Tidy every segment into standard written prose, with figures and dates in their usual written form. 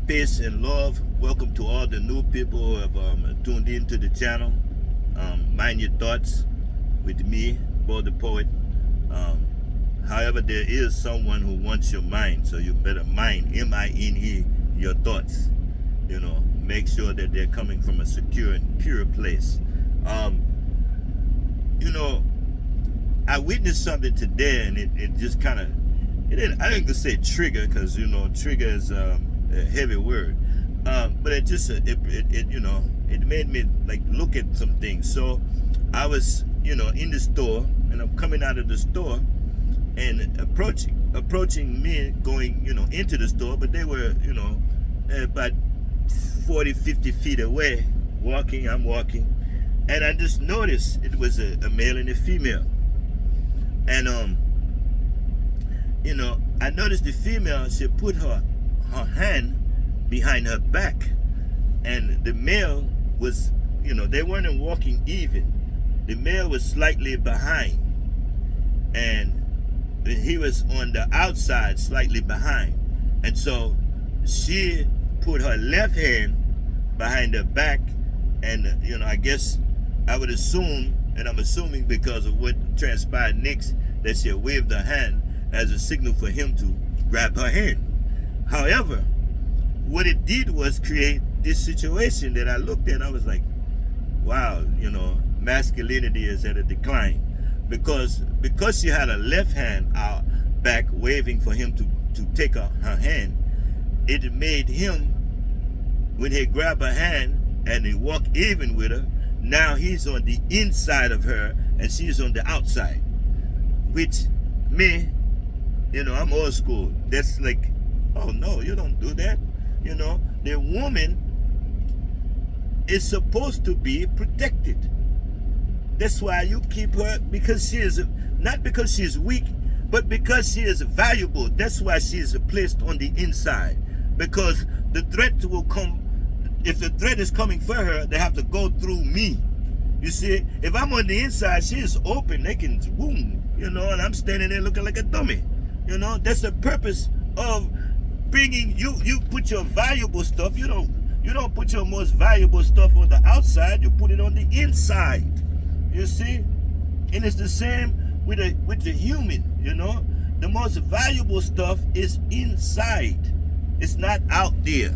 Peace and love. Welcome to all the new people who have tuned into the channel. Mind your thoughts with me, Bo the Poet. However, there is someone who wants your mind, so you better mind, M-I-N-E, your thoughts. Make sure that they're coming from a secure and pure place. I witnessed something today, and it just kind of, I didn't say trigger, because trigger is a heavy word, but it just it made me like look at some things. So I was in the store, and I'm coming out of the store, and approaching me going into the store, but they were about 40-50 feet away. I'm walking, and I just noticed it was a male and a female. And I noticed the female, she put her hand behind her back, and the male was, they weren't walking even. The male was slightly behind, and he was on the outside, slightly behind. And so she put her left hand behind her back, and I guess I would assume, and I'm assuming because of what transpired next, that she waved her hand as a signal for him to grab her hand. However, what it did was create this situation that I looked at. I was like, wow, masculinity is at a decline, because she had her left hand out back waving for him to take her hand. It made him, when he grabbed her hand and he walked even with her, now he's on the inside of her and she's on the outside. Which me, I'm old school. That's like, oh no, you don't do that. The woman is supposed to be protected. That's why you keep her, because she is, not because she is weak, but because she is valuable. That's why she is placed on the inside. Because the threat will come, if the threat is coming for her, they have to go through me. You see, if I'm on the inside, she is open, they can boom, and I'm standing there looking like a dummy. That's the purpose of bringing you. You put your valuable stuff, you don't put your most valuable stuff on the outside, you put it on the inside. You see? And it's the same with the human, the most valuable stuff is inside. It's not out there.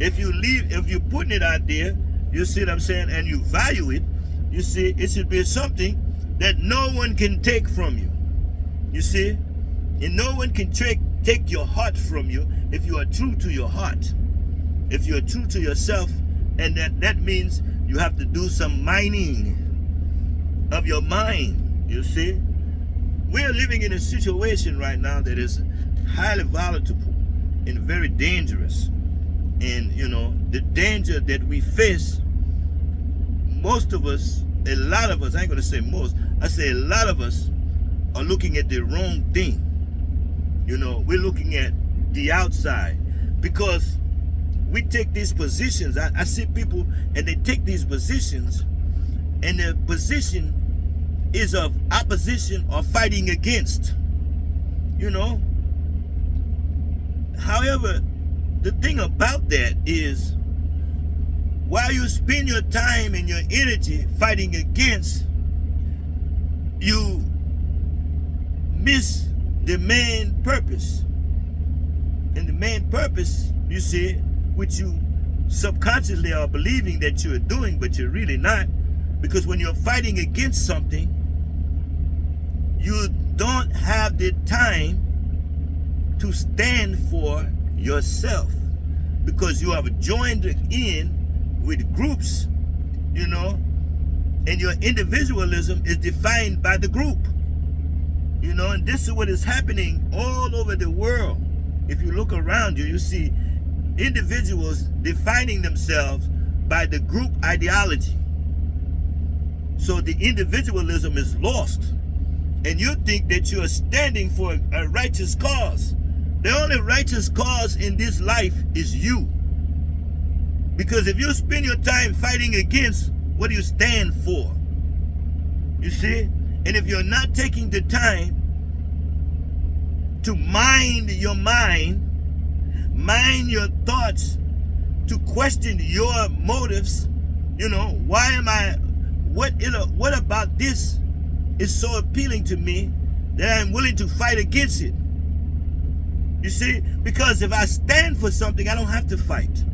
If you're putting it out there, you see what I'm saying, and you value it, you see, it should be something that no one can take from you. You see? And no one can take your heart from you if you are true to your heart. If you are true to yourself, and that means you have to do some mining of your mind. You see? We're living in a situation right now that is highly volatile and very dangerous. And the danger that we face, most of us, a lot of us, I ain't gonna say most, I say a lot of us are looking at the wrong thing. We're looking at the outside, because we take these positions. I see people and they take these positions, and the position is of opposition or fighting against. However, the thing about that is, while you spend your time and your energy fighting against, you miss the main purpose. And the main purpose, you see, which you subconsciously are believing that you're doing, but you're really not. Because when you're fighting against something, you don't have the time to stand for yourself, because you have joined in with groups, and your individualism is defined by the group, and this is what is happening all over the world. If you look around you, you see individuals defining themselves by the group ideology. So the individualism is lost, and you think that you are standing for a righteous cause. The only righteous cause in this life is you. Because if you spend your time fighting against, what do you stand for? You see? And if you're not taking the time to mind your mind, mind your thoughts, to question your motives. Why am I, what about this is so appealing to me that I'm willing to fight against it? You see, because if I stand for something, I don't have to fight.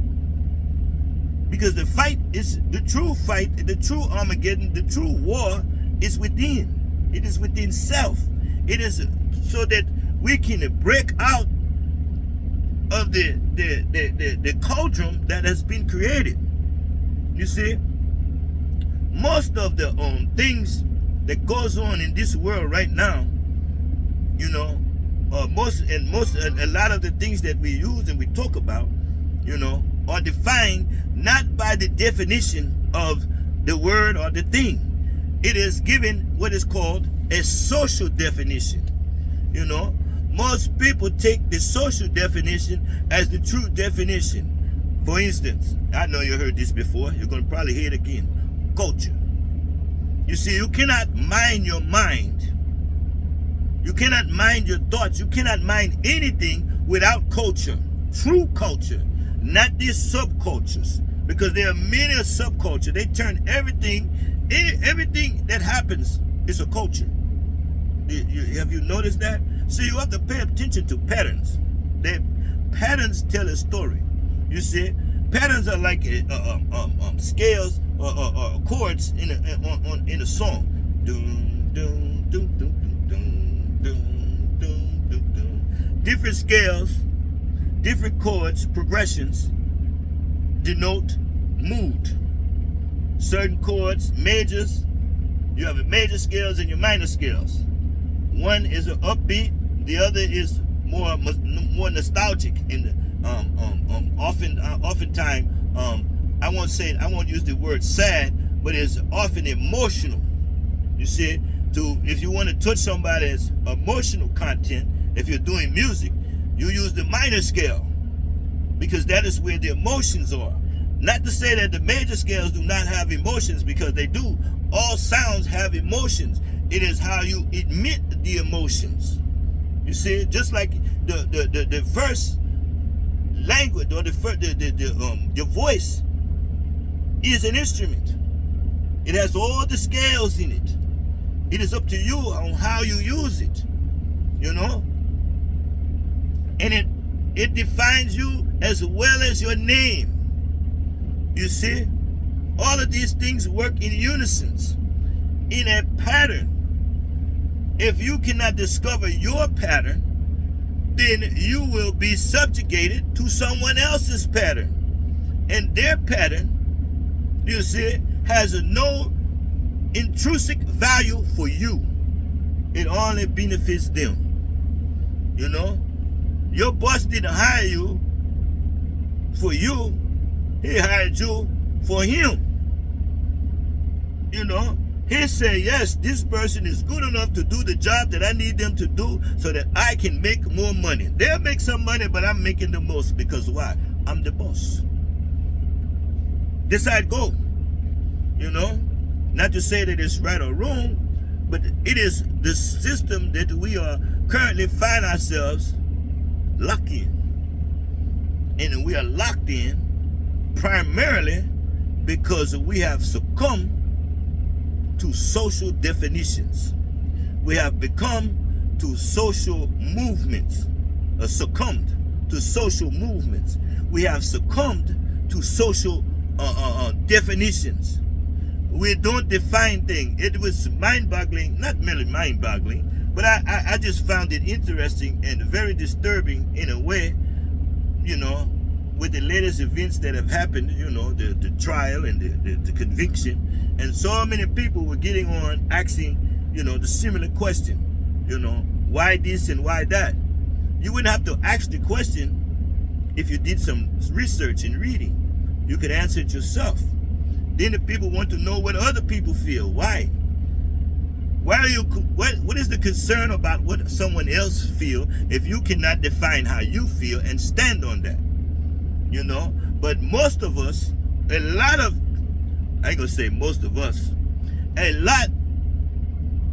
Because the fight is the true fight, the true Armageddon, the true war is within. It is within self. It is so that we can break out of the cauldron that has been created. You see, most of the things that goes on in this world right now, a lot of the things that we use and we talk about, are defined not by the definition of the word or the thing. It is given what is called a social definition. Most people take the social definition as the true definition. For instance, I know you heard this before, you're going to probably hear it again. Culture. You see, you cannot mind your mind. You cannot mind your thoughts. You cannot mind anything without culture. True culture. Not these subcultures. Because there are many subcultures. They turn everything that happens is a culture. Have you noticed that? So you have to pay attention to patterns. Patterns tell a story. You see, patterns are like scales or chords in a song. Dun, dun, dun, dun, dun, dun, dun, dun, dun. Different scales, different chords, progressions denote mood. Certain chords, majors, you have your major scales and your minor scales. One is an upbeat, the other is more nostalgic. Oftentimes, I won't use the word sad, but it's often emotional. You see, if you want to touch somebody's emotional content, if you're doing music, you use the minor scale because that is where the emotions are. Not to say that the major scales do not have emotions, because they do. All sounds have emotions. It is how you emit the emotions. You see, just like the first language or your voice is an instrument. It has all the scales in it. It is up to you on how you use it. And it defines you as well as your name. You see, all of these things work in unison, in a pattern. If you cannot discover your pattern, then you will be subjugated to someone else's pattern. And their pattern, you see, has no intrinsic value for you. It only benefits them. Your boss didn't hire you for you. He hired you for him. He said, yes, this person is good enough to do the job that I need them to do so that I can make more money. They'll make some money, but I'm making the most because why? I'm the boss. This I'd go. Not to say that it's right or wrong, but it is the system that we are currently find ourselves locked in. And we are locked in primarily because we have succumbed to social definitions. We have become to social movements, succumbed to social movements. We have succumbed to social definitions. We don't define things. It was mind-boggling, not merely mind-boggling, but I just found it interesting and very disturbing in a way, with the latest events that have happened, the trial and the conviction. And so many people were getting on asking, the similar question, why this and why that? You wouldn't have to ask the question if you did some research and reading. You could answer it yourself. Then the people want to know what other people feel. Why? What is the concern about what someone else feel if you cannot define how you feel and stand on that? But most of us, I ain't gonna say most of us, a lot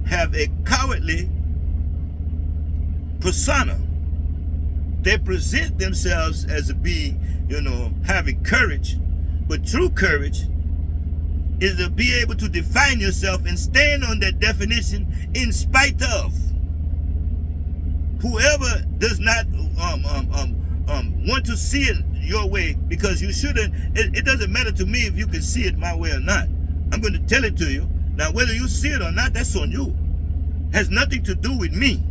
have a cowardly persona. They present themselves as a being, having courage. But true courage is to be able to define yourself and stand on that definition in spite of. Whoever does not want to see it your way, because you shouldn't, it doesn't matter to me if you can see it my way or not. I'm going to tell it to you. Now, whether you see it or not, that's on you. Has nothing to do with me.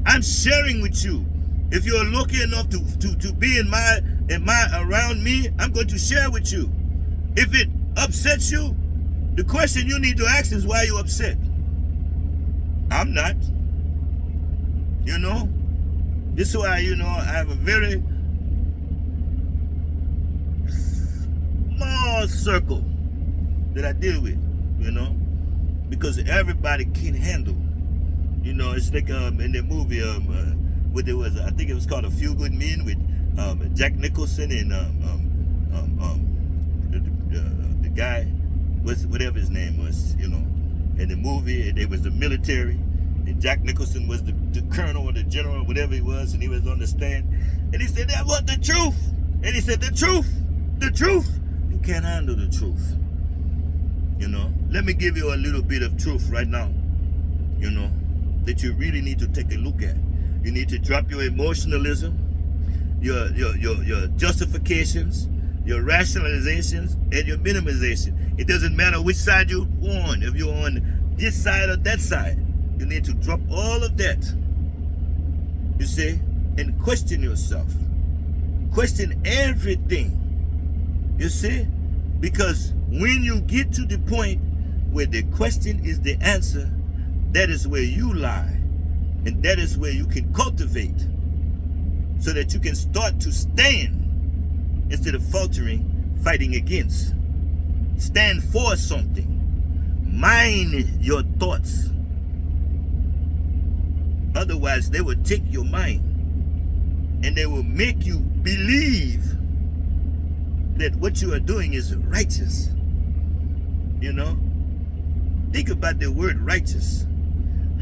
I'm sharing with you. If you're lucky enough to be in my around me, I'm going to share with you. If it upsets you, the question you need to ask is why you upset. I'm not. This is why, I have a very small circle that I deal with, because everybody can handle. It's like in the movie, what it was, I think it was called A Few Good Men with Jack Nicholson and the guy, whatever his name was, in the movie. It was the military, and Jack Nicholson was the colonel or the general, whatever he was, and he was on the stand, and he said, that was the truth. And he said, the truth. You can't handle the truth. Let me give you a little bit of truth right now, that you really need to take a look at. You need to drop your emotionalism, your justifications, your rationalizations, and your minimization. It doesn't matter which side you're on. If you're on this side or that side, you need to drop all of that, you see, and question yourself. Question everything, you see, because when you get to the point where the question is the answer, that is where you lie, and that is where you can cultivate, so that you can start to stand instead of faltering, fighting against. Stand for something. Mind your thoughts. Otherwise, they will take your mind and they will make you believe that what you are doing is righteous. Think about the word righteous.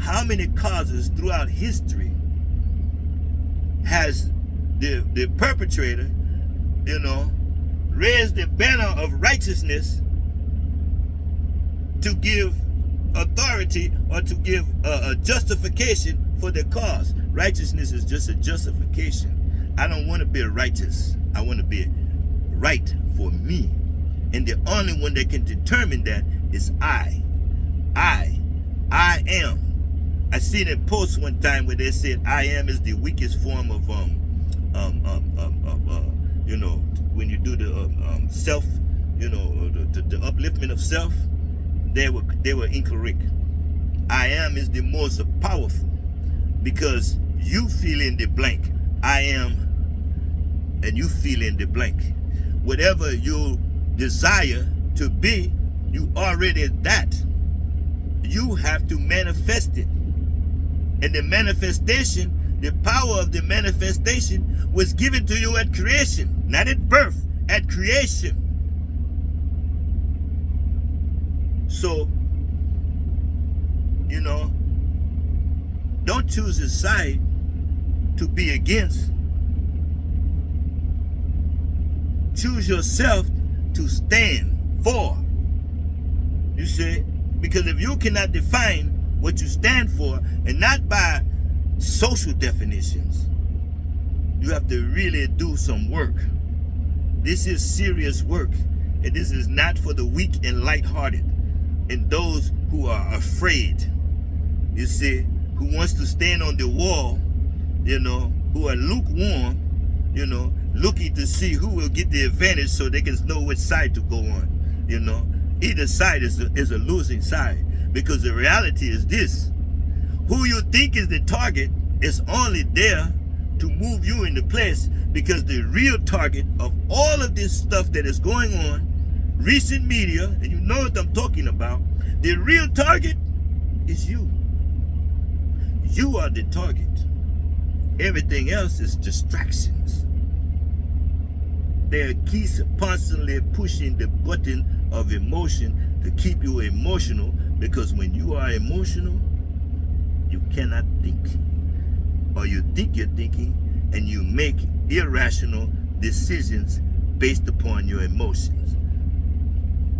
How many causes throughout history has the perpetrator, raised the banner of righteousness to give authority or to give a justification for the cause? Righteousness is just a justification. I don't want to be righteous. I want to be right for me. And the only one that can determine that is I am. I seen a post one time where they said I am is the weakest form of when you do the self, the upliftment of self. They were incorrect. I am is the most powerful, because you fill in the blank. I am, and you fill in the blank. Whatever you desire to be, you already that. You have to manifest it. And the manifestation, the power of the manifestation was given to you at creation, not at birth, at creation. So, don't choose a side to be against. Choose yourself to stand for. You see? Because if you cannot define what you stand for, and not by social definitions, you have to really do some work. This is serious work, and this is not for the weak and lighthearted and those who are afraid, you see, who wants to stand on the wall, who are lukewarm, looking to see who will get the advantage so they can know which side to go on. Either side is a losing side, because the reality is this: who you think is the target is only there to move you into place, because the real target of all of this stuff that is going on, recent media, and you know what I'm talking about, the real target is you. You are the target. Everything else is distractions. They are constantly pushing the button of emotion to keep you emotional, because when you are emotional, you cannot think. or you think you're thinking, and you make irrational decisions based upon your emotions.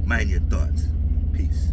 Mind your thoughts. Peace.